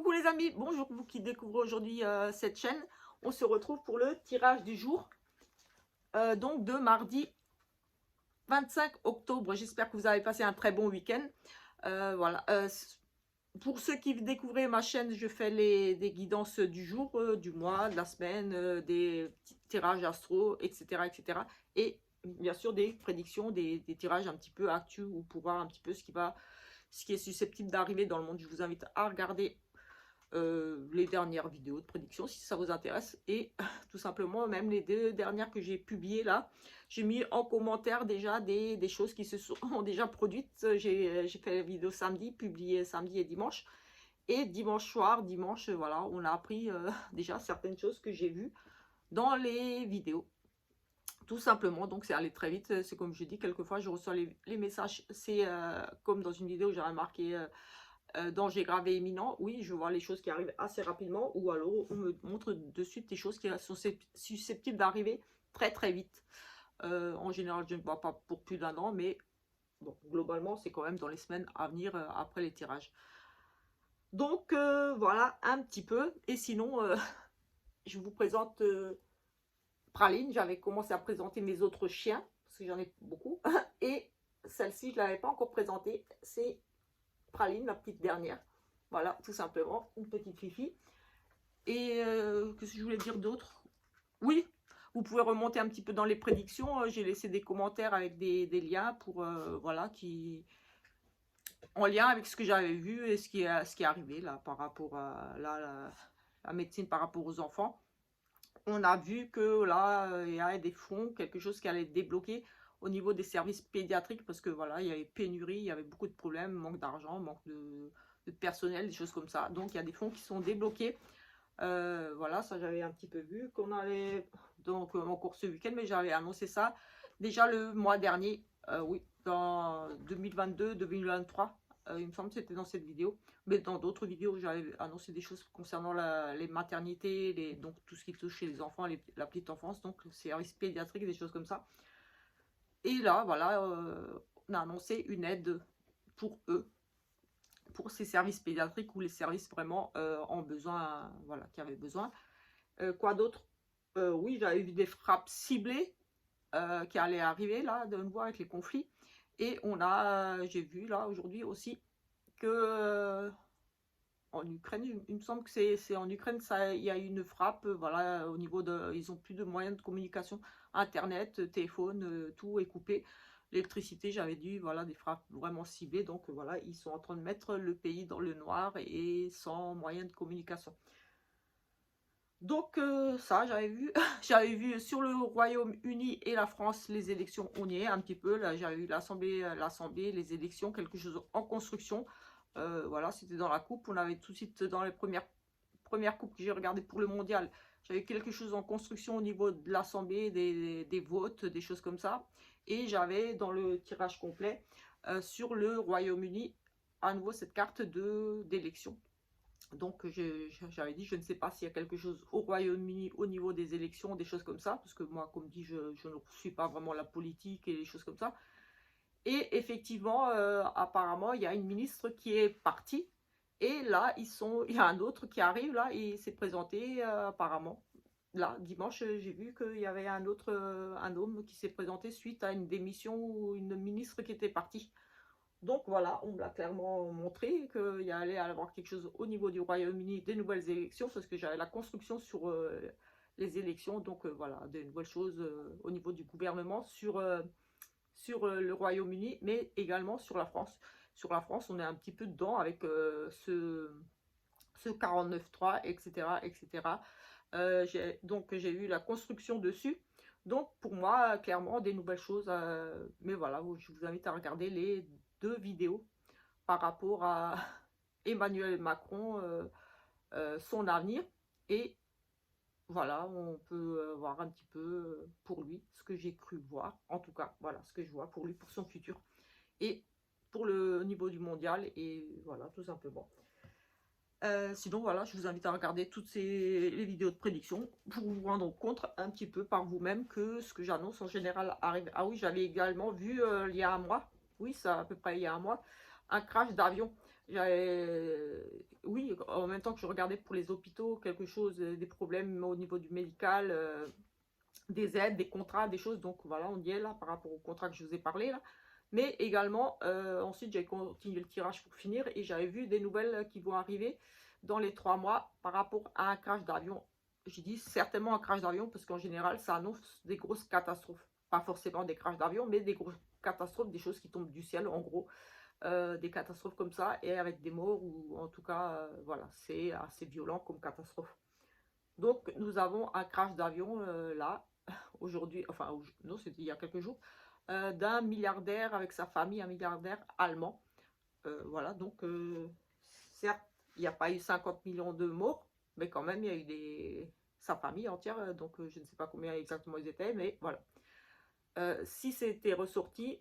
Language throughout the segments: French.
Coucou les amis, bonjour vous qui découvrez aujourd'hui cette chaîne. On se retrouve pour le tirage du jour, donc de mardi 25 octobre. J'espère que vous avez passé un très bon week-end. Voilà. Pour ceux qui découvrent ma chaîne, je fais des guidances du jour, du mois, de la semaine, des petits tirages astro, etc., etc. Et bien sûr des prédictions, des tirages un petit peu actus ou pour voir un petit peu ce qui est susceptible d'arriver dans le monde. Je vous invite à regarder les dernières vidéos de prédiction si ça vous intéresse, et tout simplement même les deux dernières que j'ai publiées là, j'ai mis en commentaire déjà des choses qui se sont déjà produites. J'ai fait la vidéo samedi, publiée samedi et dimanche, et dimanche soir, voilà, on a appris déjà certaines choses que j'ai vues dans les vidéos, tout simplement. Donc c'est allé très vite, c'est comme je dis, quelquefois je reçois les messages, c'est comme dans une vidéo j'avais marqué danger grave et imminent. Oui, je vois les choses qui arrivent assez rapidement, ou alors on me montre de suite des choses qui sont susceptibles d'arriver très très vite. En général, je ne vois pas pour plus d'un an, mais bon, globalement, c'est quand même dans les semaines à venir après les tirages. Donc voilà un petit peu. Et sinon, je vous présente Praline. J'avais commencé à présenter mes autres chiens, parce que j'en ai beaucoup. Et celle-ci, je ne l'avais pas encore présentée. C'est Praline, la petite dernière. Voilà, tout simplement, une petite fifi. Et qu'est-ce que je voulais dire d'autre? Oui, vous pouvez remonter un petit peu dans les prédictions. J'ai laissé des commentaires avec des liens pour, voilà, en lien avec ce que j'avais vu et ce qui est arrivé là, par rapport à la médecine, par rapport aux enfants. On a vu que là, il y a des fonds, quelque chose qui allait être débloqué au niveau des services pédiatriques, parce que voilà, il y avait pénurie, il y avait beaucoup de problèmes, manque d'argent, manque de personnel, des choses comme ça. Donc il y a des fonds qui sont débloqués. Voilà, ça j'avais un petit peu vu qu'on allait donc en cours ce week-end, mais j'avais annoncé ça déjà le mois dernier, oui, dans 2022-2023, il me semble que c'était dans cette vidéo, mais dans d'autres vidéos j'avais annoncé des choses concernant les maternités, donc tout ce qui touche les enfants, la petite enfance, donc le service pédiatrique, des choses comme ça. Et là, voilà, on a annoncé une aide pour eux, pour ces services pédiatriques ou les services vraiment en besoin, voilà, qui avaient besoin. Quoi d'autre? Oui, j'avais vu des frappes ciblées qui allaient arriver là, de nouveau avec les conflits. Et j'ai vu là aujourd'hui aussi que en Ukraine, il me semble que c'est en Ukraine, il y a eu une frappe, voilà, au niveau ils ont plus de moyens de communication, internet, téléphone, tout est coupé. L'électricité, j'avais dit, voilà, des frappes vraiment ciblées, donc voilà, ils sont en train de mettre le pays dans le noir et sans moyens de communication. Donc ça, j'avais vu, j'avais vu sur le Royaume-Uni et la France, les élections, on y est un petit peu. Là, j'avais vu l'Assemblée, les élections, quelque chose en construction. Voilà, c'était dans la coupe. On avait tout de suite dans les premières coupes que j'ai regardées pour le mondial. J'avais quelque chose en construction au niveau de l'Assemblée, des votes, des choses comme ça. Et j'avais dans le tirage complet sur le Royaume-Uni, à nouveau cette carte d'élection. Donc j'avais dit, je ne sais pas s'il y a quelque chose au Royaume-Uni au niveau des élections, des choses comme ça, parce que moi, comme dit, je ne suis pas vraiment la politique et les choses comme ça. Et effectivement, apparemment, il y a une ministre qui est partie, et là, il y a un autre qui arrive, là, et il s'est présenté, apparemment. Là, dimanche, j'ai vu qu'il y avait un autre, un homme qui s'est présenté suite à une démission ou une ministre qui était partie. Donc voilà, on me l'a clairement montré qu'il y allait y avoir quelque chose au niveau du Royaume-Uni, des nouvelles élections, parce que j'avais la construction sur les élections, donc voilà, des nouvelles choses au niveau du gouvernement sur le Royaume-Uni, mais également sur la France. Sur la France, on est un petit peu dedans avec ce 49.3, etc., etc. Donc j'ai eu la construction dessus. Donc pour moi, clairement, des nouvelles choses. Mais voilà, je vous invite à regarder les deux vidéos par rapport à Emmanuel Macron, son avenir. Et voilà, on peut voir un petit peu pour lui ce que j'ai cru voir. En tout cas, voilà ce que je vois pour lui, pour son futur. Et pour le niveau du mondial. Et voilà, tout simplement. Sinon, voilà, je vous invite à regarder toutes les vidéos de prédiction pour vous rendre compte un petit peu par vous-même que ce que j'annonce en général arrive. Ah oui, j'avais également vu il y a un mois, oui, ça à peu près il y a un mois, un crash d'avion. Oui, en même temps que je regardais pour les hôpitaux, quelque chose, des problèmes au niveau du médical, des aides, des contrats, des choses. Donc voilà, on y est là par rapport au contrat que je vous ai parlé là. Mais également, ensuite, j'ai continué le tirage pour finir et j'avais vu des nouvelles qui vont arriver dans les 3 mois par rapport à un crash d'avion. J'ai dit certainement un crash d'avion parce qu'en général, ça annonce des grosses catastrophes. Pas forcément des crashs d'avion, mais des grosses catastrophes, des choses qui tombent du ciel, en gros. Des catastrophes comme ça et avec des morts ou en tout cas, voilà, c'est assez violent comme catastrophe. Donc, nous avons un crash d'avion là, aujourd'hui, enfin, non, c'était il y a quelques jours, d'un milliardaire avec sa famille, un milliardaire allemand. Voilà, donc, certes, il n'y a pas eu 50 millions de morts, mais quand même, il y a eu sa famille entière, donc je ne sais pas combien exactement ils étaient, mais voilà. Si c'était ressorti,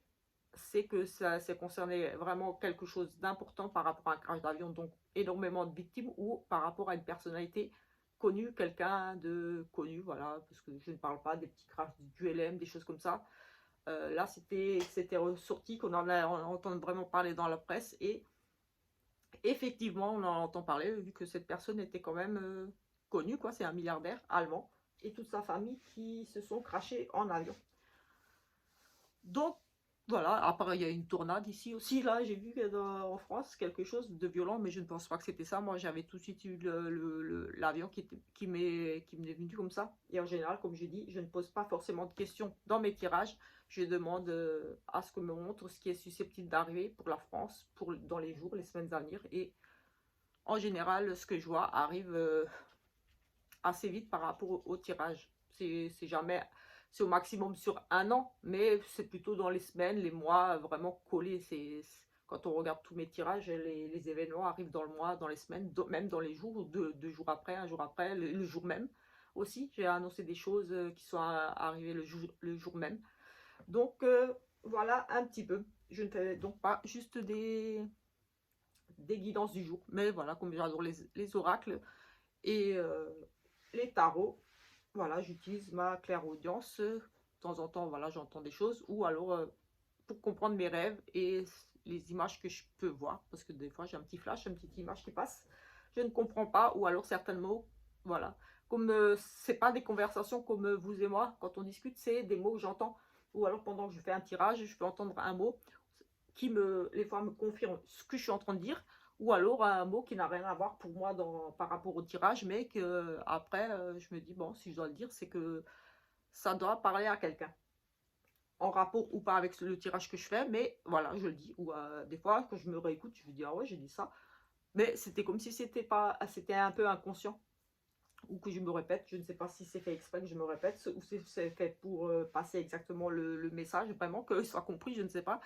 c'est que ça concernait vraiment quelque chose d'important par rapport à un crash d'avion, donc énormément de victimes, ou par rapport à une personnalité connue, quelqu'un de connu, voilà, parce que je ne parle pas des petits crashs du LM, des choses comme ça. Là, c'était ressorti, qu'on en a entendu vraiment parler dans la presse, et effectivement, on en entend parler, vu que cette personne était quand même connue, quoi, c'est un milliardaire allemand, et toute sa famille qui se sont crashés en avion. Donc, voilà, après il y a une tornade ici aussi, là j'ai vu en France quelque chose de violent, mais je ne pense pas que c'était ça. Moi j'avais tout de suite eu l'avion qui m'est venu comme ça. Et en général, comme j'ai dit, je ne pose pas forcément de questions dans mes tirages. Je demande à ce qu'on me montre ce qui est susceptible d'arriver pour la France, dans les jours, les semaines à venir. Et en général, ce que je vois arrive assez vite par rapport au tirage. C'est jamais, c'est au maximum sur un an, mais c'est plutôt dans les semaines, les mois vraiment collés. Quand on regarde tous mes tirages, les événements arrivent dans le mois, dans les semaines, même dans les jours, deux jours après, un jour après, le jour même aussi. J'ai annoncé des choses qui sont arrivées le jour même. Donc voilà un petit peu. Je ne fais donc pas juste des guidances du jour, mais voilà, comme j'adore les oracles et les tarots, voilà, j'utilise ma clairaudience. De temps en temps, voilà, j'entends des choses. Ou alors, pour comprendre mes rêves et les images que je peux voir. Parce que des fois, j'ai un petit flash, une petite image qui passe. Je ne comprends pas. Ou alors, certains mots, voilà. Comme c'est pas des conversations comme vous et moi, quand on discute, c'est des mots que j'entends. Ou alors, pendant que je fais un tirage, je peux entendre un mot qui les fois me confirme ce que je suis en train de dire, ou alors un mot qui n'a rien à voir pour moi par rapport au tirage, mais que après je me dis bon, si je dois le dire, c'est que ça doit parler à quelqu'un en rapport ou pas avec le tirage que je fais, mais voilà, je le dis. Ou des fois quand je me réécoute, je me dis ah ouais, j'ai dit ça, mais c'était comme si c'était un peu inconscient, ou que je me répète. Je ne sais pas si c'est fait exprès que je me répète, ou si c'est fait pour passer exactement le message, vraiment que ce soit compris, je ne sais pas.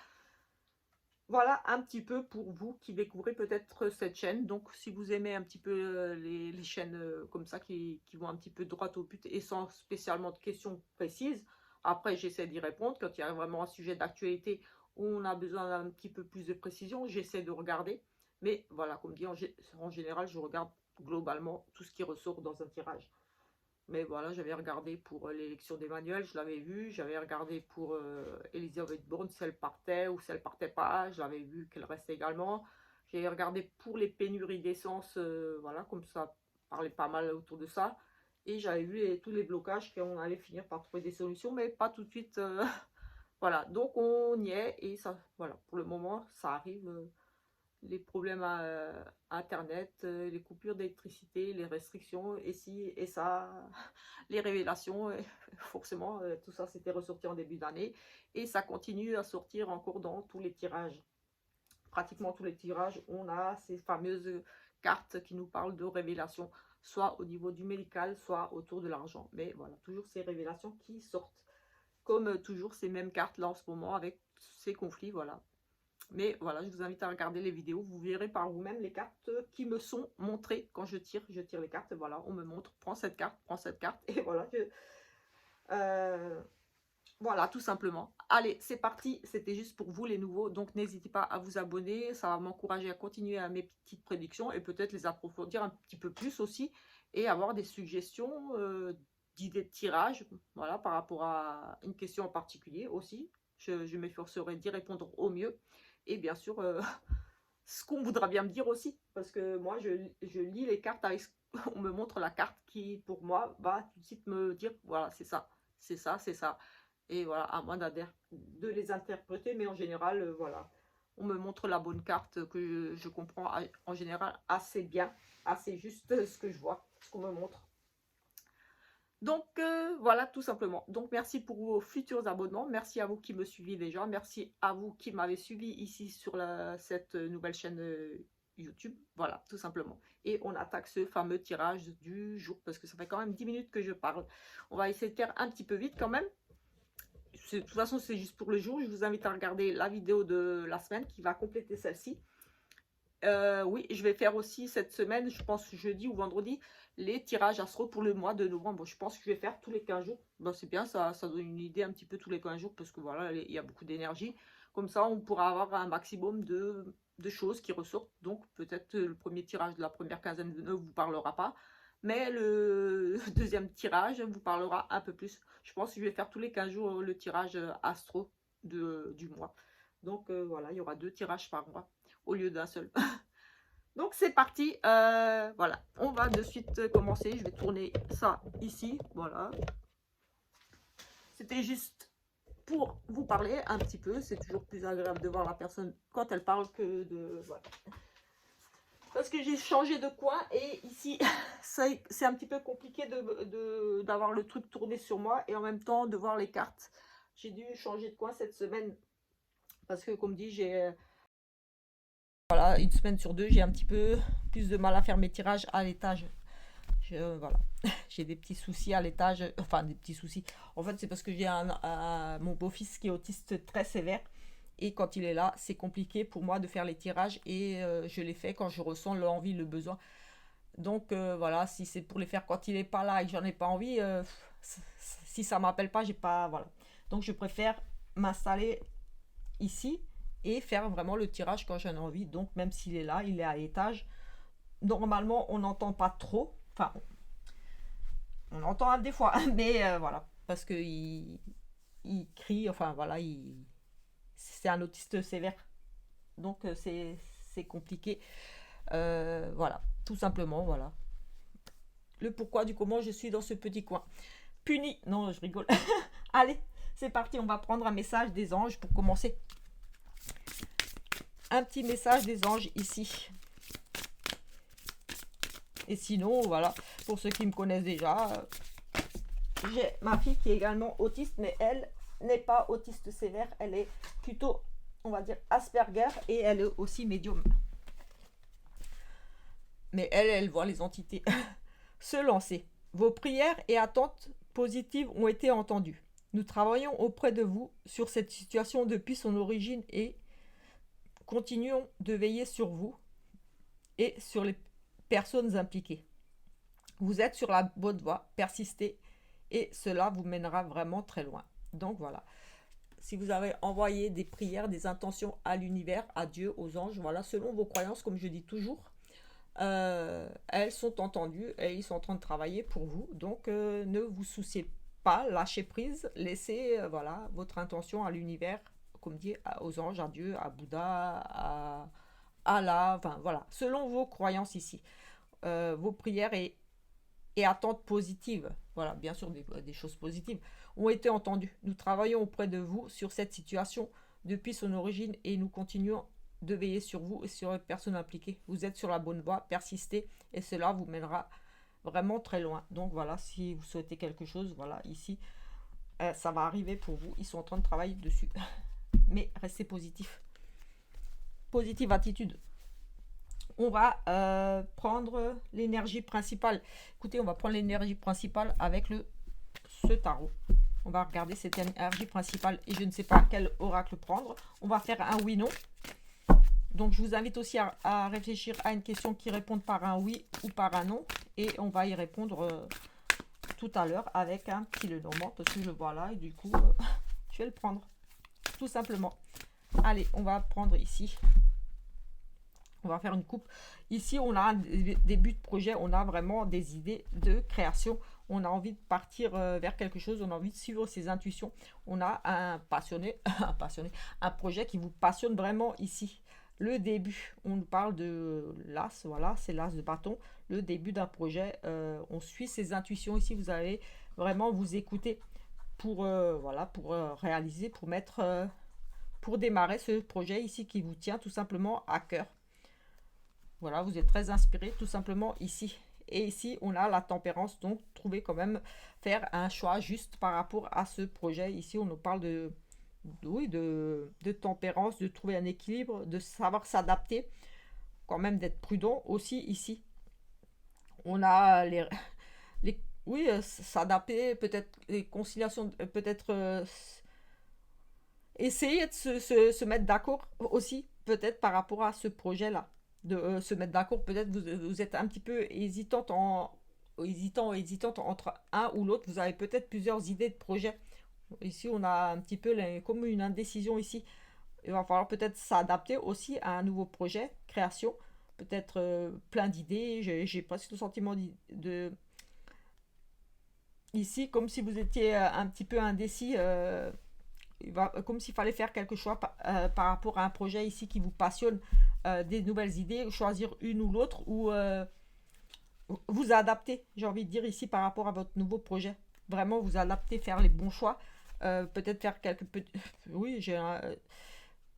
Voilà un petit peu pour vous qui découvrez peut-être cette chaîne. Donc si vous aimez un petit peu les chaînes comme ça qui vont un petit peu droit au but et sans spécialement de questions précises, après j'essaie d'y répondre. Quand il y a vraiment un sujet d'actualité où on a besoin d'un petit peu plus de précision, j'essaie de regarder. Mais voilà, comme dit, en général, je regarde globalement tout ce qui ressort dans un tirage. Mais voilà, j'avais regardé pour l'élection d'Emmanuel, je l'avais vu. J'avais regardé pour Elisabeth Borne, si elle partait ou si elle partait pas. Je l'avais vu qu'elle restait également. J'ai regardé pour les pénuries d'essence, voilà, comme ça parlait pas mal autour de ça. Et j'avais vu tous les blocages qu'on allait finir par trouver des solutions, mais pas tout de suite. Voilà, donc on y est et ça, voilà, pour le moment, ça arrive. Les problèmes à Internet, les coupures d'électricité, les restrictions, et ci et ça, les révélations, forcément, tout ça c'était ressorti en début d'année, et ça continue à sortir encore dans tous les tirages. Pratiquement tous les tirages, on a ces fameuses cartes qui nous parlent de révélations, soit au niveau du médical, soit autour de l'argent. Mais voilà, toujours ces révélations qui sortent. Comme toujours ces mêmes cartes là en ce moment avec ces conflits, voilà. Mais voilà, je vous invite à regarder les vidéos. Vous verrez par vous-même les cartes qui me sont montrées quand je tire. Je tire les cartes, voilà, on me montre, prends cette carte, et voilà. Voilà, tout simplement. Allez, c'est parti. C'était juste pour vous les nouveaux. Donc, n'hésitez pas à vous abonner. Ça va m'encourager à continuer à mes petites prédictions et peut-être les approfondir un petit peu plus aussi. Et avoir des suggestions d'idées de tirage. Voilà, par rapport à une question en particulier aussi. Je m'efforcerai d'y répondre au mieux. Et bien sûr, ce qu'on voudra bien me dire aussi. Parce que moi, je lis les cartes avec... On me montre la carte qui, pour moi, va tout de suite me dire, voilà, c'est ça, c'est ça, c'est ça. Et voilà, à moi de les interpréter, mais en général, voilà. On me montre la bonne carte que je comprends en général assez bien, assez juste ce que je vois, ce qu'on me montre. Donc voilà, tout simplement. Donc merci pour vos futurs abonnements. Merci à vous qui me suivez déjà. Merci à vous qui m'avez suivi ici sur cette nouvelle chaîne YouTube. Voilà, tout simplement. Et on attaque ce fameux tirage du jour parce que ça fait quand même 10 minutes que je parle. On va essayer de faire un petit peu vite quand même. De toute façon, c'est juste pour le jour. Je vous invite à regarder la vidéo de la semaine qui va compléter celle-ci. Oui, je vais faire aussi cette semaine, je pense jeudi ou vendredi, les tirages astro pour le mois de novembre. Je pense que je vais faire tous les 15 jours. Ben, c'est bien, ça donne une idée un petit peu tous les 15 jours parce que voilà, il y a beaucoup d'énergie. Comme ça, on pourra avoir un maximum de choses qui ressortent. Donc, peut-être le premier tirage de la première quinzaine ne vous parlera pas. Mais le deuxième tirage vous parlera un peu plus. Je pense que je vais faire tous les 15 jours le tirage astro du mois. Donc, voilà, il y aura 2 tirages par mois au lieu d'un seul. Donc c'est parti, voilà, on va de suite commencer. Je vais tourner ça ici, voilà. C'était juste pour vous parler un petit peu. C'est toujours plus agréable de voir la personne quand elle parle que de... Voilà. Parce que j'ai changé de coin et ici, c'est un petit peu compliqué d'avoir le truc tourné sur moi et en même temps de voir les cartes. J'ai dû changer de coin cette semaine parce que comme dit, j'ai... Voilà, une semaine sur 2, j'ai un petit peu plus de mal à faire mes tirages à l'étage. Voilà, j'ai des petits soucis à l'étage, enfin des petits soucis. En fait, c'est parce que j'ai mon beau-fils qui est autiste très sévère. Et quand il est là, c'est compliqué pour moi de faire les tirages. Et je les fais quand je ressens l'envie, le besoin. Donc voilà, si c'est pour les faire quand il n'est pas là et que j'en ai pas envie, si ça m'appelle pas, j'ai pas... Voilà. Donc je préfère m'installer ici et faire vraiment le tirage quand j'en ai envie. Donc même s'il est là, il est à l'étage. Normalement, on n'entend pas trop. Enfin, on entend des fois, mais voilà. Parce que il crie, enfin voilà, c'est un autiste sévère. Donc c'est compliqué. Voilà, tout simplement, voilà. Le pourquoi du comment je suis dans ce petit coin. Puni, non, je rigole. Allez, c'est parti, on va prendre un message des anges pour commencer. Un petit message des anges ici. Et sinon, voilà, pour ceux qui me connaissent déjà, j'ai ma fille qui est également autiste, mais elle n'est pas autiste sévère, elle est plutôt, on va dire, Asperger, et elle est aussi médium. Mais elle voit les entités. Se lancer. Vos prières et attentes positives ont été entendues. Nous travaillons auprès de vous sur cette situation depuis son origine et continuons de veiller sur vous et sur les personnes impliquées. Vous êtes sur la bonne voie, persistez et cela vous mènera vraiment très loin. Donc voilà, si vous avez envoyé des prières, des intentions à l'univers, à Dieu, aux anges, voilà, selon vos croyances, comme je dis toujours, elles sont entendues et ils sont en train de travailler pour vous. Donc ne vous souciez pas, lâchez prise, laissez voilà, votre intention à l'univers, comme dit, aux anges, à Dieu, à Bouddha, à Allah, enfin voilà, selon vos croyances ici, vos prières et attentes positives, voilà, bien sûr des choses positives, ont été entendues. Nous travaillons auprès de vous sur cette situation depuis son origine et nous continuons de veiller sur vous et sur les personnes impliquées. Vous êtes sur la bonne voie, persistez et cela vous mènera vraiment très loin. Donc voilà, si vous souhaitez quelque chose, voilà, ici, ça va arriver pour vous. Ils sont en train de travailler dessus. Mais restez positif. Positive attitude. On va prendre l'énergie principale. Écoutez, on va prendre l'énergie principale avec ce tarot. On va regarder cette énergie principale et je ne sais pas quel oracle prendre. On va faire un oui-non. Donc, je vous invite aussi à réfléchir à une question qui répond par un oui ou par un non. Et on va y répondre tout à l'heure avec un petit Lenormand parce que je le vois là et du coup, je vais le prendre. Tout simplement. Allez, on va prendre ici. On va faire une coupe. Ici, on a un début de projet. On a vraiment des idées de création. On a envie de partir vers quelque chose. On a envie de suivre ses intuitions. On a un passionné, un projet qui vous passionne vraiment ici. le début. On nous parle de l'as, voilà, c'est l'as de bâton, le début d'un projet. On suit ses intuitions ici, vous allez vraiment vous écouter pour, voilà, pour réaliser, pour mettre, pour démarrer ce projet ici qui vous tient tout simplement à cœur. Voilà, vous êtes très inspiré tout simplement ici. Et ici, on a la tempérance, donc trouvez quand même faire un choix juste par rapport à ce projet. Ici, on nous parle oui, de tempérance, de trouver un équilibre, de savoir s'adapter, quand même d'être prudent aussi ici. On a oui, s'adapter, peut-être les conciliations, peut-être essayer de se mettre d'accord aussi, peut-être par rapport à ce projet-là. De se mettre d'accord, peut-être vous êtes un petit peu hésitante entre un ou l'autre. Vous avez peut-être plusieurs idées de projet. Ici, on a un petit peu comme une indécision ici. Il va falloir peut-être s'adapter aussi à un nouveau projet, création. Peut-être plein d'idées. J'ai presque le sentiment de ici, comme si vous étiez un petit peu indécis. Comme s'il fallait faire quelque chose par rapport à un projet ici qui vous passionne, des nouvelles idées, choisir une ou l'autre, ou vous adapter, j'ai envie de dire ici, par rapport à votre nouveau projet. Vraiment vous adapter, faire les bons choix, peut-être faire quelques petits... Oui,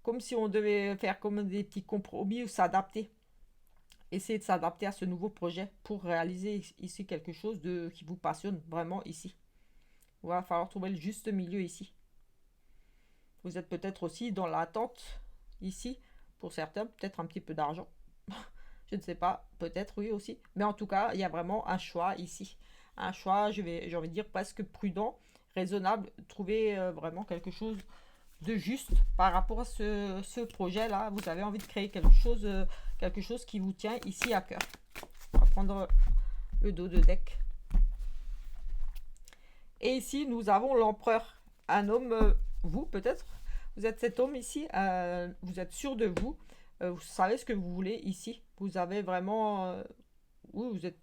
comme si on devait faire comme des petits compromis ou s'adapter. Essayer de s'adapter à ce nouveau projet pour réaliser ici quelque chose qui vous passionne vraiment ici. Il va falloir trouver le juste milieu ici. Vous êtes peut-être aussi dans l'attente ici, pour certains, peut-être un petit peu d'argent. Je ne sais pas, peut-être oui aussi. Mais en tout cas, il y a vraiment un choix ici. Un choix, j'ai envie de dire, presque prudent, raisonnable. Trouver vraiment quelque chose de juste par rapport à ce projet-là. Vous avez envie de créer quelque chose qui vous tient ici à cœur. On va prendre le dos de deck. Et ici, nous avons l'empereur. Un homme, vous peut-être, vous êtes cet homme ici, vous êtes sûr de vous, vous savez ce que vous voulez ici. Vous avez vraiment... oui, vous êtes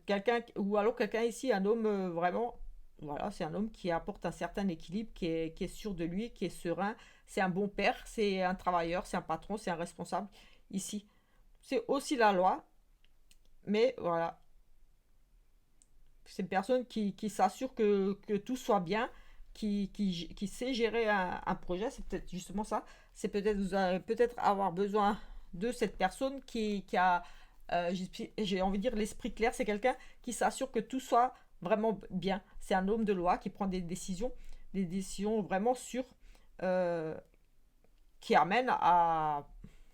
quelqu'un, ou alors quelqu'un ici, un homme vraiment... Voilà, c'est un homme qui apporte un certain équilibre, qui est sûr de lui, qui est serein. C'est un bon père, c'est un travailleur, c'est un patron, c'est un responsable ici. C'est aussi la loi, mais voilà, c'est une personne qui s'assure que tout soit bien, qui sait gérer un projet. C'est peut-être justement ça. C'est peut-être, vous allez peut-être avoir besoin de cette personne qui a, j'ai envie de dire, l'esprit clair. C'est quelqu'un qui s'assure que tout soit vraiment bien. C'est un homme de loi qui prend des décisions vraiment sûres, euh, qui amènent à,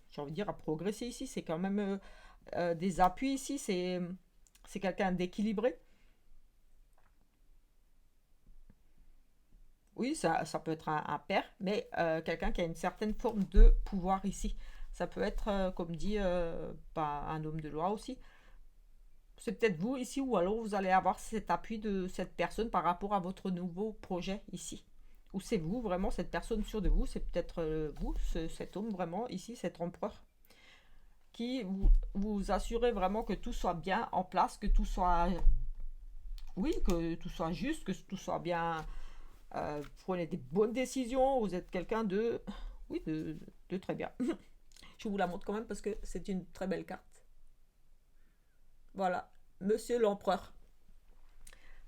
j'ai envie de dire, à progresser ici. C'est quand même des appuis ici. C'est quelqu'un d'équilibré. Oui, ça peut être un père, mais quelqu'un qui a une certaine forme de pouvoir ici. Ça peut être, comme dit, un homme de loi aussi. C'est peut-être vous ici, ou alors vous allez avoir cet appui de cette personne par rapport à votre nouveau projet ici. Ou c'est vous, vraiment, cette personne sûre de vous, c'est peut-être vous, cet homme vraiment ici, cet empereur, qui vous assurez vraiment que tout soit bien en place, que tout soit... Oui, que tout soit juste, que tout soit bien. Vous prenez des bonnes décisions, vous êtes quelqu'un de... Oui, de très bien. Je vous la montre quand même parce que c'est une très belle carte. Voilà, Monsieur l'Empereur.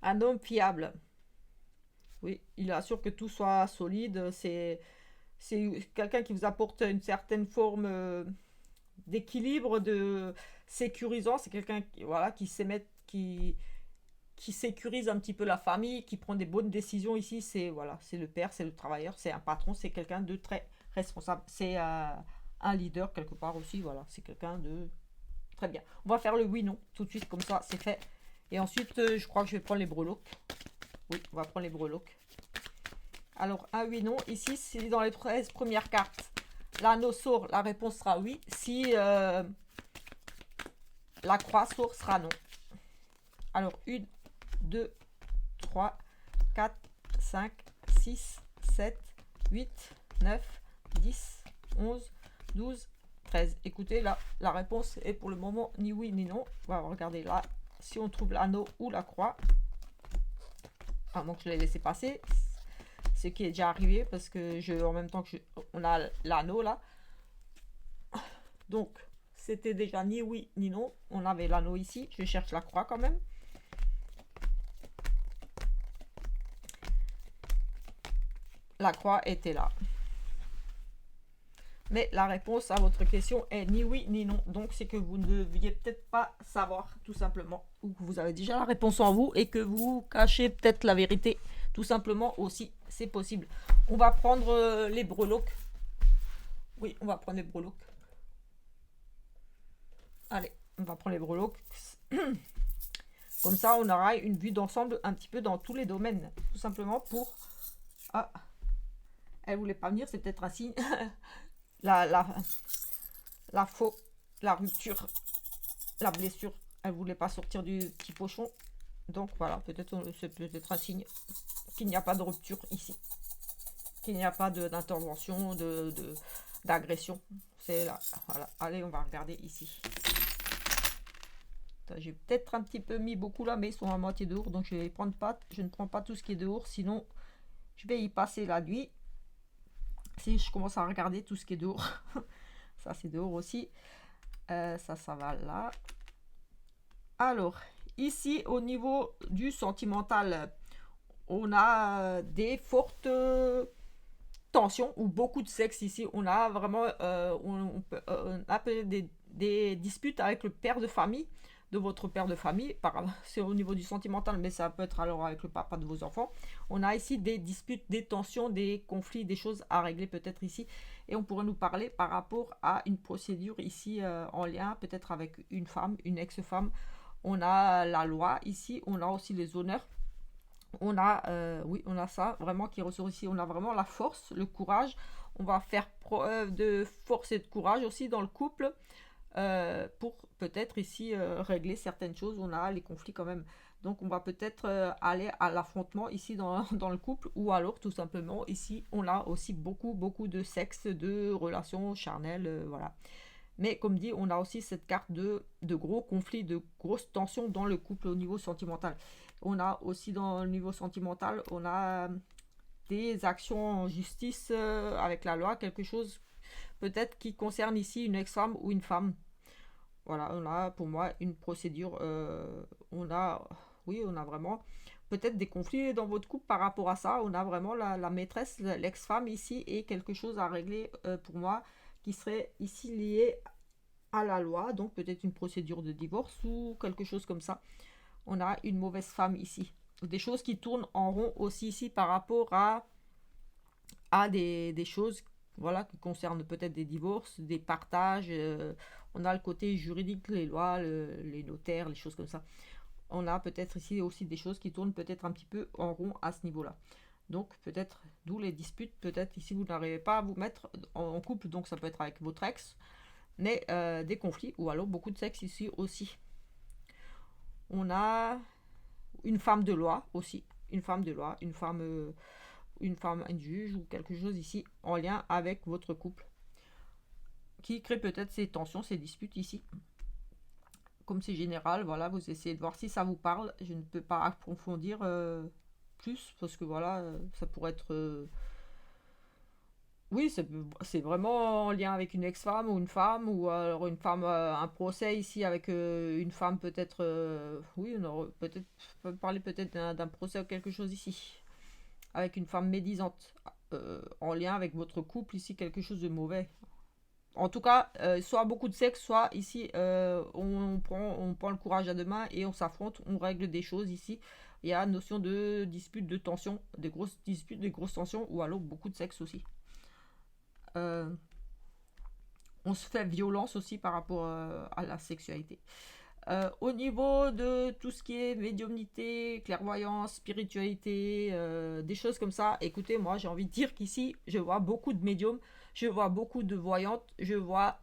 Un homme fiable. Oui, il assure que tout soit solide. C'est quelqu'un qui vous apporte une certaine forme d'équilibre, de sécurisant. C'est quelqu'un voilà, qui sait mettre... qui sécurise un petit peu la famille, qui prend des bonnes décisions ici. C'est voilà, c'est le père, c'est le travailleur, c'est un patron, c'est quelqu'un de très responsable. C'est un leader quelque part aussi. Voilà, c'est quelqu'un de très bien. On va faire le oui/non tout de suite, comme ça c'est fait. Et ensuite, je crois que je vais prendre les breloques. Oui, on va prendre les breloques. Alors, un oui/non. Ici, c'est dans les 13 premières cartes. L'anneau sort, la réponse sera oui. Si la croix sort, sera non. Alors, 1, 2, 3, 4, 5, 6, 7, 8, 9, 10, 11, 12, 13. Écoutez, là, la réponse est pour le moment ni oui ni non. On va regarder là si on trouve l'anneau ou la croix. Donc je l'ai laissé passer. Ce qui est déjà arrivé parce que en même temps que on a l'anneau là. Donc, c'était déjà ni oui ni non. On avait l'anneau ici. Je cherche la croix quand même. La croix était là. Mais la réponse à votre question est ni oui ni non. Donc, c'est que vous ne deviez peut-être pas savoir, tout simplement. Ou que vous avez déjà la réponse en vous et que vous cachez peut-être la vérité. Tout simplement aussi, c'est possible. On va prendre les breloques. Oui, on va prendre les breloques. Allez, on va prendre les breloques. Comme ça, on aura une vue d'ensemble un petit peu dans tous les domaines. Tout simplement pour... Ah, elle voulait pas venir, c'est peut-être un signe. la faux, la rupture, la blessure. Elle voulait pas sortir du petit pochon. Donc voilà, peut-être c'est peut-être un signe qu'il n'y a pas de rupture ici. Qu'il n'y a pas d'intervention, d'agression. C'est là. Voilà. Allez, on va regarder ici. J'ai peut-être un petit peu mis beaucoup là, mais ils sont à moitié dehors, donc je ne prends pas tout ce qui est dehors, sinon je vais y passer la nuit. Si je commence à regarder tout ce qui est dehors, ça c'est dehors aussi. Ça va là. Alors, ici au niveau du sentimental, on a des fortes tensions ou beaucoup de sexe ici. On a vraiment on appelle des disputes avec le père de famille de votre père de famille, c'est au niveau du sentimental, mais ça peut être alors avec le papa de vos enfants. On a ici des disputes, des tensions, des conflits, des choses à régler peut-être ici. Et on pourrait nous parler par rapport à une procédure ici en lien peut-être avec une femme, une ex-femme. On a la loi ici, on a aussi les honneurs. On a, oui, on a ça vraiment qui ressort ici. On a vraiment la force, le courage. On va faire preuve de force et de courage aussi dans le couple. Pour peut-être ici régler certaines choses. On a les conflits quand même. Donc on va peut-être aller à l'affrontement ici dans le couple, ou alors tout simplement ici on a aussi beaucoup de sexe, de relations charnelles, voilà. Mais comme dit, on a aussi cette carte de gros conflits, de grosses tensions dans le couple au niveau sentimental. On a aussi dans le niveau sentimental, on a des actions en justice avec la loi, quelque chose peut-être qui concerne ici une ex-femme ou une femme. Voilà, on a pour moi une procédure. Oui, on a vraiment peut-être des conflits dans votre couple par rapport à ça. On a vraiment la maîtresse, l'ex-femme ici, et quelque chose à régler pour moi qui serait ici lié à la loi. Donc peut-être une procédure de divorce ou quelque chose comme ça. On a une mauvaise femme ici. Des choses qui tournent en rond aussi ici par rapport à des choses, voilà, qui concernent peut-être des divorces, des partages. On a le côté juridique, les lois, les notaires, les choses comme ça. On a peut-être ici aussi des choses qui tournent peut-être un petit peu en rond à ce niveau-là. Donc peut-être, d'où les disputes, peut-être ici vous n'arrivez pas à vous mettre en couple, donc ça peut être avec votre ex, mais des conflits, ou alors beaucoup de sexe ici aussi. On a une femme de loi aussi, une femme de loi, une femme, un juge ou quelque chose ici en lien avec votre couple qui crée peut-être ces tensions, ces disputes ici. Comme c'est général, voilà, vous essayez de voir si ça vous parle. Je ne peux pas approfondir plus parce que voilà, ça pourrait être. Oui, c'est vraiment en lien avec une ex-femme ou une femme, ou alors une femme, un procès ici avec une femme peut-être. Oui, on aurait peut-être parler peut-être d'un procès ou quelque chose ici avec une femme médisante en lien avec votre couple ici, quelque chose de mauvais. En tout cas, soit beaucoup de sexe, soit ici on prend le courage à deux mains et on s'affronte, on règle des choses ici. Il y a notion de dispute, de tension, des grosses disputes, des grosses tensions, ou alors beaucoup de sexe aussi. Euh, on se fait violence aussi par rapport à la sexualité. Au niveau de tout ce qui est médiumnité, clairvoyance, spiritualité, des choses comme ça, écoutez, moi j'ai envie de dire qu'ici, je vois beaucoup de médiums, je vois beaucoup de voyantes, je vois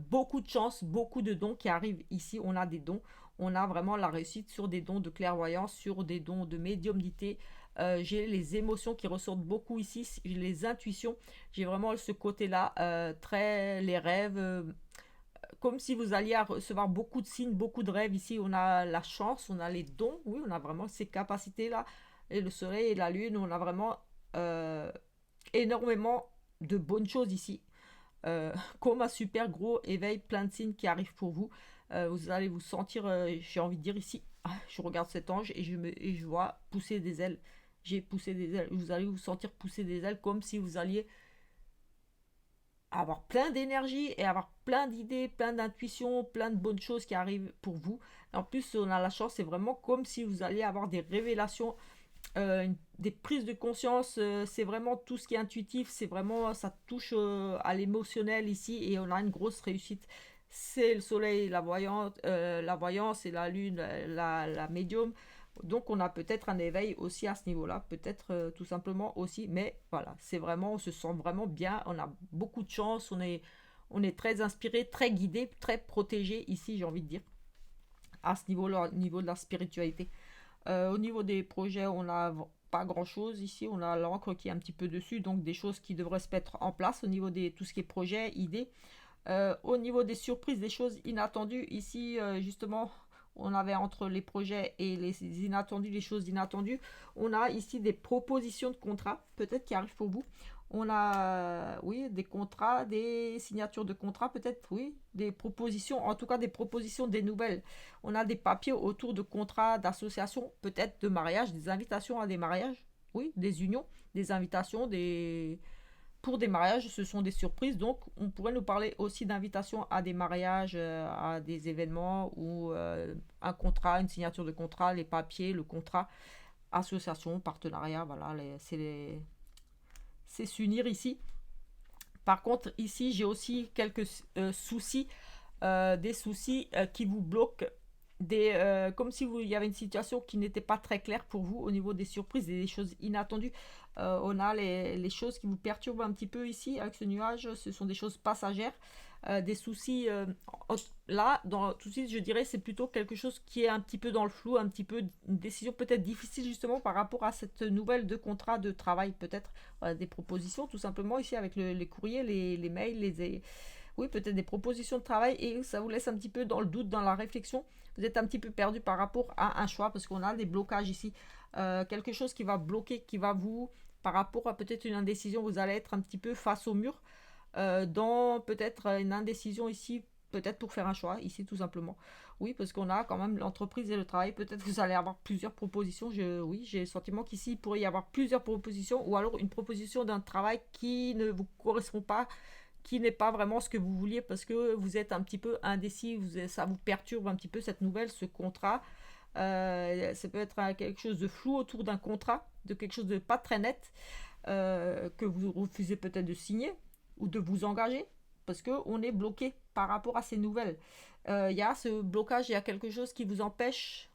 beaucoup de chances, beaucoup de dons qui arrivent ici. On a des dons, on a vraiment la réussite sur des dons de clairvoyance, sur des dons de médiumnité. J'ai les émotions qui ressortent beaucoup ici, j'ai les intuitions, j'ai vraiment ce côté-là, très les rêves. Comme si vous alliez recevoir beaucoup de signes, beaucoup de rêves. Ici, on a la chance, on a les dons, oui, on a vraiment ces capacités-là. Et le soleil et la lune, on a vraiment euh, énormément de bonnes choses ici. comme un super gros éveil, plein de signes qui arrivent pour vous. Vous allez vous sentir, j'ai envie de dire ici, je regarde cet ange et je vois pousser des ailes. J'ai poussé des ailes. Vous allez vous sentir pousser des ailes comme si vous alliez avoir plein d'énergie et avoir plein d'idées, plein d'intuitions, plein de bonnes choses qui arrivent pour vous. En plus, on a la chance, c'est vraiment comme si vous alliez avoir des révélations, des prises de conscience. C'est vraiment tout ce qui est intuitif, c'est vraiment, ça touche à l'émotionnel ici et on a une grosse réussite. C'est le soleil, la voyance et la lune, la médium. Donc on a peut-être un éveil aussi à ce niveau-là, peut-être tout simplement aussi, mais voilà, c'est vraiment, on se sent vraiment bien, on a beaucoup de chance, on est très inspiré, très guidé, très protégé ici, j'ai envie de dire, à ce niveau-là, au niveau de la spiritualité. Au niveau des projets, on n'a pas grand-chose ici, on a l'encre qui est un petit peu dessus, donc des choses qui devraient se mettre en place au niveau de tout ce qui est projet, idées. Au niveau des surprises, des choses inattendues, ici justement, on avait entre les projets et les inattendus, les choses inattendues, on a ici des propositions de contrats, peut-être qui arrivent pour vous. On a, oui, des contrats, des signatures de contrats, peut-être, oui, des propositions, en tout cas des propositions, des nouvelles. On a des papiers autour de contrats, d'associations, peut-être de mariage, des invitations à des mariages, oui, des unions, des invitations, pour des mariages, ce sont des surprises. Donc, on pourrait nous parler aussi d'invitations à des mariages, à des événements ou un contrat, une signature de contrat, les papiers, le contrat, association, partenariat, voilà, c'est s'unir ici. Par contre, ici, j'ai aussi quelques soucis, des soucis qui vous bloquent, comme si il y avait une situation qui n'était pas très claire pour vous au niveau des surprises et des choses inattendues. On a les choses qui vous perturbent un petit peu ici avec ce nuage, ce sont des choses passagères. Des soucis, là, tout de suite, je dirais, c'est plutôt quelque chose qui est un petit peu dans le flou, un petit peu une décision peut-être difficile justement par rapport à cette nouvelle de contrat de travail, peut-être des propositions tout simplement ici avec les courriers, les mails, oui, peut-être des propositions de travail et ça vous laisse un petit peu dans le doute, dans la réflexion. Vous êtes un petit peu perdu par rapport à un choix parce qu'on a des blocages ici. Quelque chose qui va bloquer, qui va vous, par rapport à peut-être une indécision, vous allez être un petit peu face au mur dans peut-être une indécision ici, peut-être pour faire un choix, ici tout simplement. Oui, parce qu'on a quand même l'entreprise et le travail, peut-être que vous allez avoir plusieurs propositions. Oui, j'ai le sentiment qu'ici, il pourrait y avoir plusieurs propositions, ou alors une proposition d'un travail qui ne vous correspond pas, qui n'est pas vraiment ce que vous vouliez, parce que vous êtes un petit peu indécis, ça vous perturbe un petit peu cette nouvelle, ce contrat. Ça peut être quelque chose de flou autour d'un contrat, de quelque chose de pas très net, que vous refusez peut-être de signer ou de vous engager parce qu'on est bloqué par rapport à ces nouvelles. Il y a ce blocage, il y a quelque chose qui vous empêche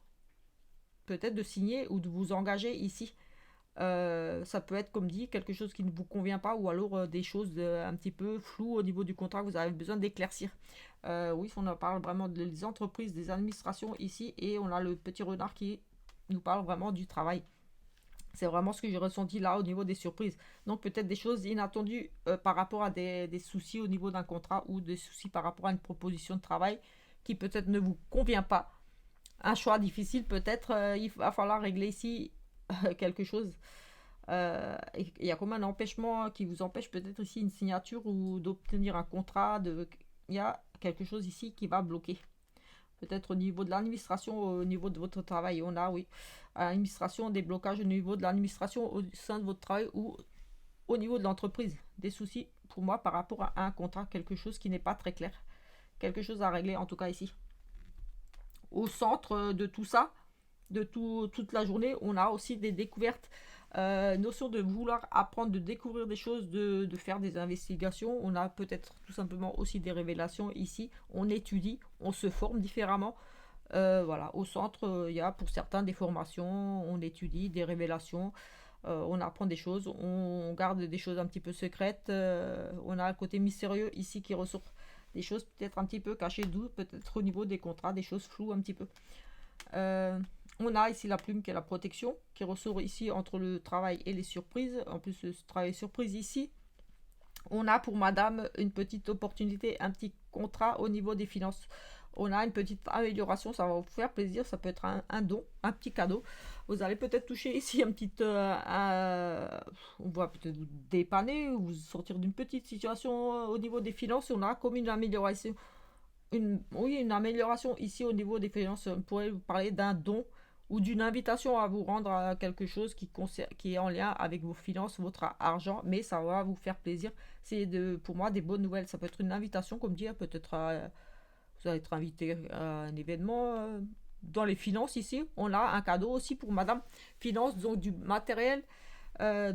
peut-être de signer ou de vous engager ici. Ça peut être, comme dit, quelque chose qui ne vous convient pas ou alors des choses un petit peu floues au niveau du contrat que vous avez besoin d'éclaircir. Oui, on en parle vraiment des entreprises, des administrations ici et on a le petit renard qui nous parle vraiment du travail. C'est vraiment ce que j'ai ressenti là au niveau des surprises. Donc peut-être des choses inattendues par rapport à des soucis au niveau d'un contrat ou des soucis par rapport à une proposition de travail qui peut-être ne vous convient pas. Un choix difficile peut-être, il va falloir régler ici quelque chose. Il y a comme un empêchement qui vous empêche peut-être ici une signature ou d'obtenir un contrat. Il y a quelque chose ici qui va bloquer. Peut-être au niveau de l'administration, au niveau de votre travail. On a, oui, à l'administration, des blocages au niveau de l'administration au sein de votre travail ou au niveau de l'entreprise. Des soucis pour moi par rapport à un contrat, quelque chose qui n'est pas très clair. Quelque chose à régler en tout cas ici. Au centre de tout ça, toute la journée, on a aussi des découvertes. Notion de vouloir apprendre, de découvrir des choses, de faire des investigations. On a peut-être tout simplement aussi des révélations ici. On étudie, on se forme différemment. Voilà, au centre, il y a pour certains des formations, on étudie des révélations, on apprend des choses, on garde des choses un petit peu secrètes. On a un côté mystérieux ici qui ressort des choses peut-être un petit peu cachées, d'où peut-être au niveau des contrats, des choses floues un petit peu. On a ici la plume qui est la protection, qui ressort ici entre le travail et les surprises. En plus, ce travail surprise ici, on a pour madame une petite opportunité, un petit contrat au niveau des finances. on a une petite amélioration, ça va vous faire plaisir, ça peut être un don, un petit cadeau. Vous allez peut-être toucher ici un petit, on va peut-être vous dépanner ou vous sortir d'une petite situation au niveau des finances. On a comme une amélioration, une amélioration ici au niveau des finances. On pourrait vous parler d'un don ou d'une invitation à vous rendre à quelque chose qui est en lien avec vos finances, votre argent, mais ça va vous faire plaisir. C'est pour moi des bonnes nouvelles. Ça peut être une invitation, comme dit, peut-être vous allez être invité à un événement dans les finances ici. On a un cadeau aussi pour Madame Finance, donc du matériel.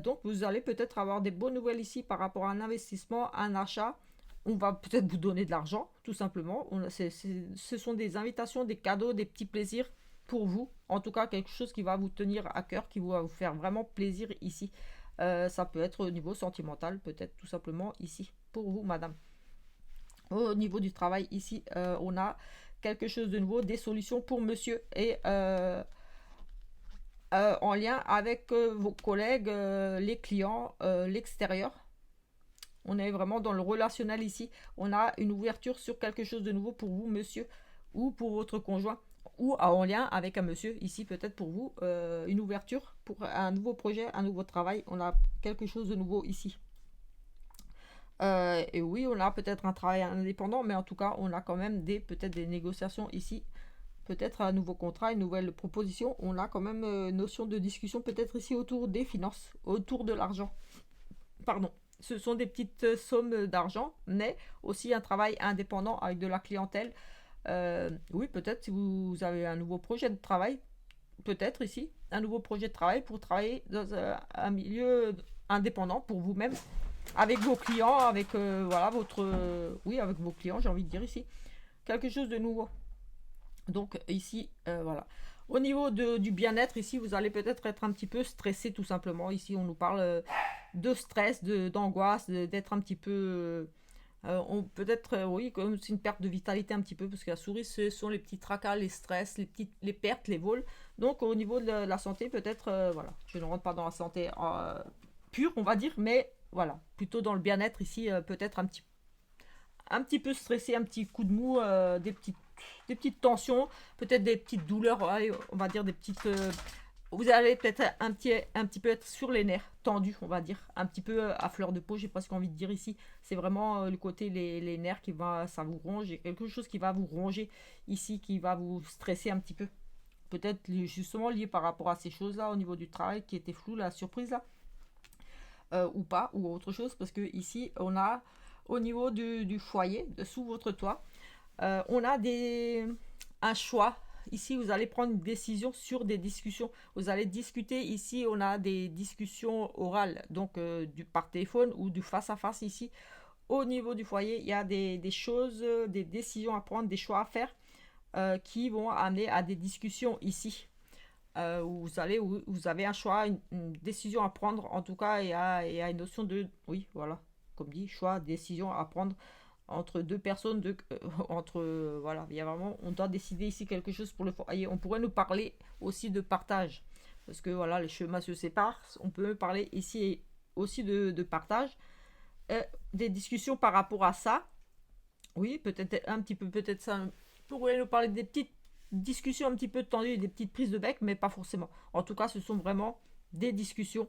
Donc vous allez peut-être avoir des bonnes nouvelles ici par rapport à un investissement, un achat. On va peut-être vous donner de l'argent, tout simplement. Ce sont des invitations, des cadeaux, des petits plaisirs pour vous. En tout cas, quelque chose qui va vous tenir à cœur, qui va vous faire vraiment plaisir ici. Ça peut être au niveau sentimental, peut-être tout simplement ici, pour vous, madame. Au niveau du travail, ici, on a quelque chose de nouveau, des solutions pour monsieur et en lien avec vos collègues, les clients, l'extérieur. On est vraiment dans le relationnel ici. On a une ouverture sur quelque chose de nouveau pour vous, monsieur, ou pour votre conjoint, ou en lien avec un monsieur, ici peut-être pour vous, une ouverture pour un nouveau projet, un nouveau travail. On a quelque chose de nouveau ici. Et oui, on a peut-être un travail indépendant, mais en tout cas, on a quand même peut-être des négociations ici. Peut-être un nouveau contrat, une nouvelle proposition. On a quand même notion de discussion peut-être ici autour des finances, autour de l'argent. Pardon. Ce sont des petites sommes d'argent, mais aussi un travail indépendant avec de la clientèle. Oui, peut-être si vous avez un nouveau projet de travail, peut-être ici, un nouveau projet de travail pour travailler dans un milieu indépendant pour vous-même, avec vos clients, avec voilà oui, avec vos clients, j'ai envie de dire ici, quelque chose de nouveau. Donc ici, voilà. Au niveau du bien-être, ici, vous allez peut-être être un petit peu stressé tout simplement. Ici, on nous parle de stress, d'angoisse, d'être un petit peu... peut-être, oui, comme c'est une perte de vitalité un petit peu, parce que la souris, ce sont les petits tracas, les stress, les pertes, les vols. Donc au niveau de la santé, peut-être, voilà, je ne rentre pas dans la santé pure, on va dire, mais voilà, plutôt dans le bien-être ici, peut-être un petit peu stressé, un petit coup de mou, des petites tensions, peut-être des petites douleurs, allez, on va dire des petites... vous allez peut-être un petit peu être sur les nerfs, tendus, on va dire, un petit peu à fleur de peau, j'ai presque envie de dire ici. C'est vraiment le côté les nerfs ça vous ronge, et quelque chose qui va vous ronger ici, qui va vous stresser un petit peu. Peut-être justement lié par rapport à ces choses-là au niveau du travail qui était flou, la surprise là, ou pas, ou autre chose, parce que ici on a au niveau du foyer, sous votre toit, on a un choix. Ici, vous allez prendre une décision sur des discussions. Vous allez discuter. Ici, on a des discussions orales, donc par téléphone ou du face-à-face ici. Au niveau du foyer, il y a des choses, des décisions à prendre, des choix à faire qui vont amener à des discussions ici. Où vous avez un choix, une décision à prendre, en tout cas, et à une notion de, oui, voilà, comme dit, choix, décision à prendre entre deux personnes, voilà, il y a vraiment, on doit décider ici quelque chose pour le foyer. On pourrait nous parler aussi de partage, parce que voilà, les chemins se séparent. On peut parler ici aussi de partage, des discussions par rapport à ça. Oui, peut-être un petit peu, peut-être ça. On pourrait nous parler des petites discussions un petit peu tendues, des petites prises de bec, mais pas forcément. En tout cas, ce sont vraiment des discussions,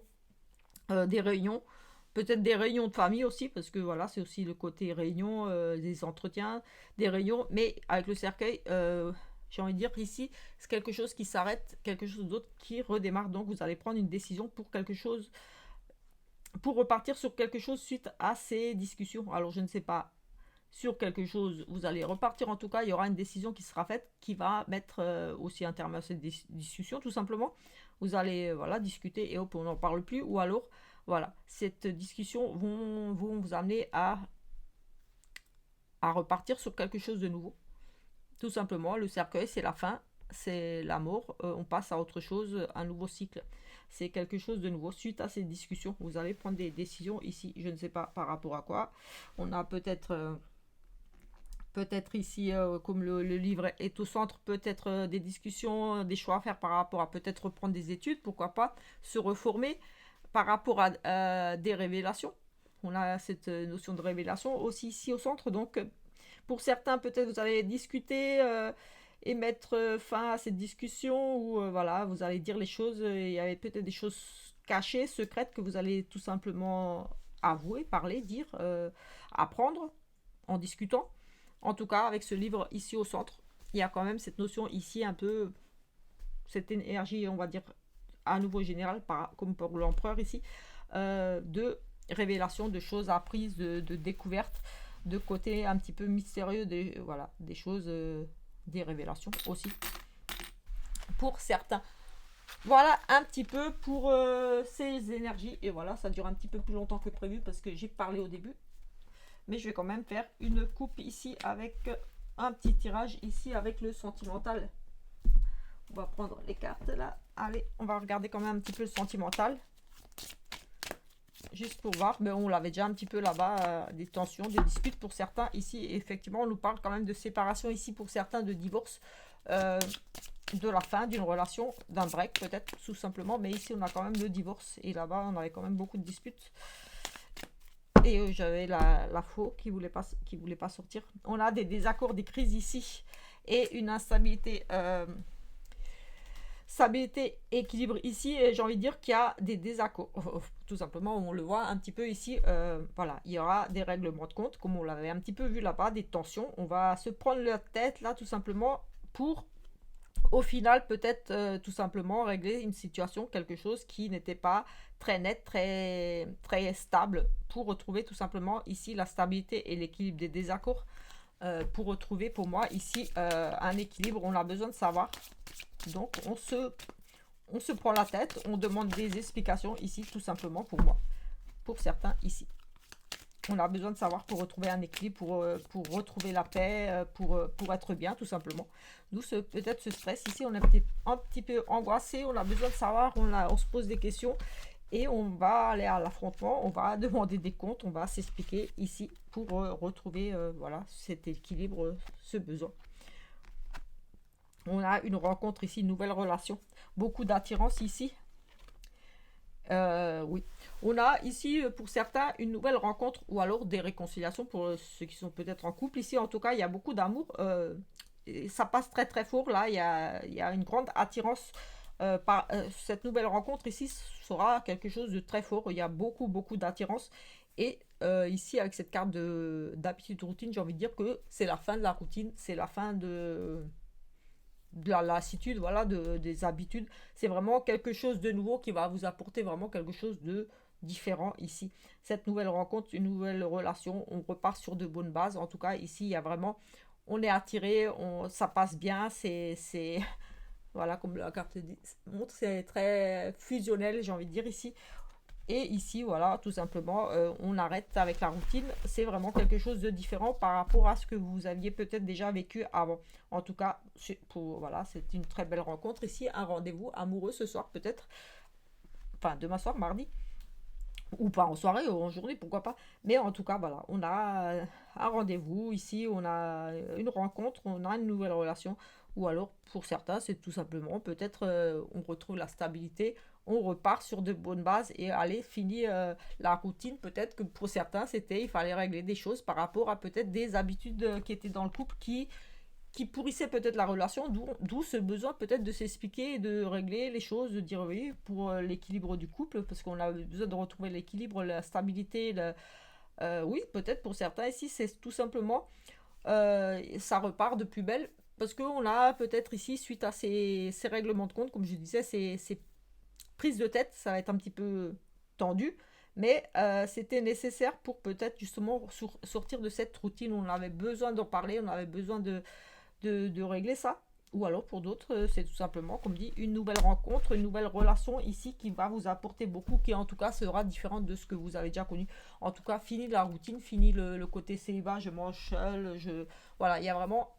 des réunions. Peut-être des réunions de famille aussi, parce que voilà, c'est aussi le côté réunion, des entretiens, des réunions, mais avec le cercueil, j'ai envie de dire ici, c'est quelque chose qui s'arrête, quelque chose d'autre qui redémarre. Donc vous allez prendre une décision pour quelque chose, pour repartir sur quelque chose suite à ces discussions. Alors je ne sais pas sur quelque chose, vous allez repartir en tout cas, il y aura une décision qui sera faite qui va mettre aussi un terme à cette discussion tout simplement. Vous allez voilà discuter et hop, on n'en parle plus, ou alors voilà, cette discussion vont vous amener à repartir sur quelque chose de nouveau. Tout simplement, le cercueil, c'est la fin, c'est la mort, on passe à autre chose, un nouveau cycle. C'est quelque chose de nouveau. Suite à ces discussions, vous allez prendre des décisions ici, je ne sais pas par rapport à quoi. On a peut-être ici, comme le livre est au centre, peut-être des discussions, des choix à faire par rapport à peut-être reprendre des études, pourquoi pas, se reformer par rapport à des révélations. On a cette notion de révélation aussi ici au centre, donc Pour certains, peut-être vous allez discuter et mettre fin à cette discussion, ou voilà, vous allez dire les choses, il y avait peut-être des choses cachées, secrètes, que vous allez tout simplement avouer, parler, dire, apprendre en discutant. En tout cas, avec ce livre ici au centre, il y a quand même cette notion ici, un peu, cette énergie, on va dire, à nouveau générale, comme pour l'empereur ici, de révélation, de choses apprises, de découvertes, de côté un petit peu mystérieux, voilà, des choses, des révélations aussi, pour certains. Voilà un petit peu pour ces énergies. Et voilà, ça dure un petit peu plus longtemps que prévu parce que j'ai parlé au début. Mais je vais quand même faire une coupe ici avec un petit tirage ici avec le sentimental. On va prendre les cartes là. Allez, on va regarder quand même un petit peu le sentimental. Juste pour voir, mais on l'avait déjà un petit peu là-bas, des tensions, des disputes pour certains. Ici, effectivement, on nous parle quand même de séparation ici pour certains, de divorce, de la fin d'une relation, d'un break peut-être, tout simplement. Mais ici, on a quand même le divorce. Et là-bas, on avait quand même beaucoup de disputes. Et j'avais la faux qui voulait pas sortir. On a des désaccords, des crises ici. Et une instabilité... stabilité, équilibre ici, et j'ai envie de dire qu'il y a des désaccords. Tout simplement, on le voit un petit peu ici. Voilà, il y aura des règlements de compte, comme on l'avait un petit peu vu là-bas, des tensions. On va se prendre la tête là, tout simplement, pour au final peut-être tout simplement régler une situation, quelque chose qui n'était pas très net, très, très stable, pour retrouver tout simplement ici la stabilité et l'équilibre des désaccords. Pour retrouver pour moi ici un équilibre, on a besoin de savoir. Donc on se prend la tête, on demande des explications ici tout simplement pour moi. Pour certains ici. On a besoin de savoir pour retrouver un équilibre, pour retrouver la paix, pour être bien tout simplement. Nous, peut-être ce stress ici, on est un petit peu angoissé, on a besoin de savoir, on se pose des questions. Et on va aller à l'affrontement, on va demander des comptes, on va s'expliquer ici pour retrouver voilà, cet équilibre, ce besoin. On a une rencontre ici, une nouvelle relation. Beaucoup d'attirance ici. Oui. On a ici, pour certains, une nouvelle rencontre ou alors des réconciliations pour ceux qui sont peut-être en couple. Ici, en tout cas, il y a beaucoup d'amour. Ça passe très très fort. Là, il y a une grande attirance. Cette nouvelle rencontre ici sera quelque chose de très fort. Il y a beaucoup beaucoup d'attirance. Et ici, avec cette carte d'habitude routine, j'ai envie de dire que c'est la fin de la routine. C'est la fin de la lassitude, voilà, des habitudes. C'est vraiment quelque chose de nouveau qui va vous apporter vraiment quelque chose de différent ici. Cette nouvelle rencontre, une nouvelle relation, on repart sur de bonnes bases. En tout cas, ici, il y a vraiment, on est attiré, ça passe bien, c'est voilà, comme la carte montre, c'est très fusionnel, j'ai envie de dire ici. Et ici, voilà, tout simplement, on arrête avec la routine. C'est vraiment quelque chose de différent par rapport à ce que vous aviez peut-être déjà vécu avant. En tout cas, voilà, c'est une très belle rencontre ici. Un rendez-vous amoureux ce soir peut-être. Enfin, demain soir, mardi. Ou pas en soirée ou en journée, pourquoi pas. Mais en tout cas, voilà, on a un rendez-vous ici, on a une rencontre, on a une nouvelle relation. Ou alors, pour certains, c'est tout simplement, peut-être on retrouve la stabilité, on repart sur de bonnes bases et allez, finir la routine. Peut-être que pour certains, il fallait régler des choses par rapport à peut-être des habitudes qui étaient dans le couple qui pourrissait peut-être la relation, d'où ce besoin peut-être de s'expliquer et de régler les choses, de dire oui pour l'équilibre du couple, parce qu'on a besoin de retrouver l'équilibre, la stabilité, oui, peut-être pour certains ici, c'est tout simplement, ça repart de plus belle, parce qu'on a peut-être ici, suite à ces règlements de compte, comme je disais, ces prises de tête, ça va être un petit peu tendu, mais c'était nécessaire pour peut-être justement sortir de cette routine. On avait besoin d'en parler, on avait besoin de régler ça. Ou alors pour d'autres, c'est tout simplement, comme dit, une nouvelle rencontre, une nouvelle relation ici qui va vous apporter beaucoup, qui en tout cas sera différente de ce que vous avez déjà connu. En tout cas, fini la routine, fini le côté célibat, je mange seul, voilà, il y a vraiment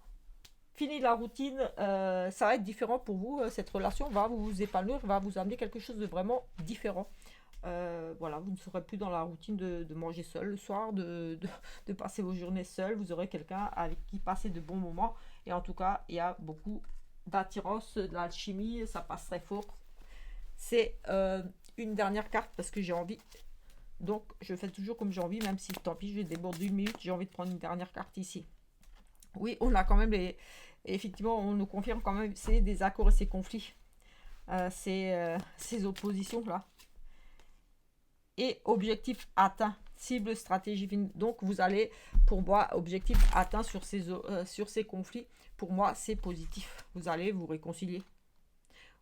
fini la routine, ça va être différent pour vous, cette relation va vous épanouir, va vous amener quelque chose de vraiment différent. Voilà, vous ne serez plus dans la routine de manger seul le soir, de passer vos journées seul. Vous aurez quelqu'un avec qui passer de bons moments. Et en tout cas, il y a beaucoup d'attirance, de l'alchimie, ça passe très fort. C'est une dernière carte parce que j'ai envie. Donc, je fais toujours comme j'ai envie, même si tant pis, je déborde d'une minute, j'ai envie de prendre une dernière carte ici. Oui, on a quand même les... Effectivement, on nous confirme quand même ces désaccords et ces conflits, ces oppositions-là. Et objectif atteint, cible, stratégie finie. Donc vous allez, pour moi, objectif atteint sur ces conflits, pour moi c'est positif. Vous allez vous réconcilier.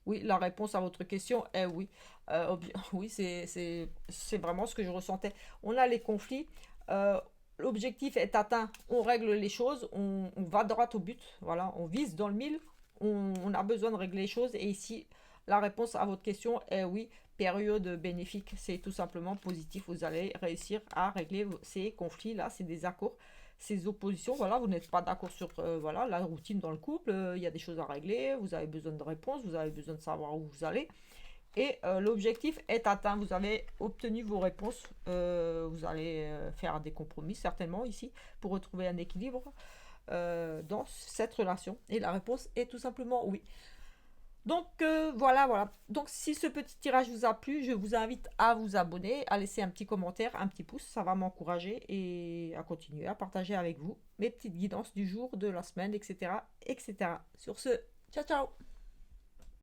Oui, la réponse à votre question est oui. Oui, c'est vraiment ce que je ressentais. On a les conflits, euh, l'objectif est atteint, on règle les choses, on va droit au but, voilà, on vise dans le mille, on a besoin de régler les choses. Et ici, la réponse à votre question est oui. Période bénéfique, c'est tout simplement positif. Vous allez réussir à régler ces conflits-là, ces désaccords, ces oppositions. Voilà, vous n'êtes pas d'accord sur voilà, la routine dans le couple, il y a des choses à régler, vous avez besoin de réponses, vous avez besoin de savoir où vous allez. Et l'objectif est atteint, vous avez obtenu vos réponses, vous allez faire des compromis certainement ici pour retrouver un équilibre dans cette relation. Et la réponse est tout simplement oui. Donc voilà, voilà. Donc si ce petit tirage vous a plu, je vous invite à vous abonner, à laisser un petit commentaire, un petit pouce, ça va m'encourager et à continuer à partager avec vous mes petites guidances du jour, de la semaine, etc. etc. Sur ce, ciao ciao.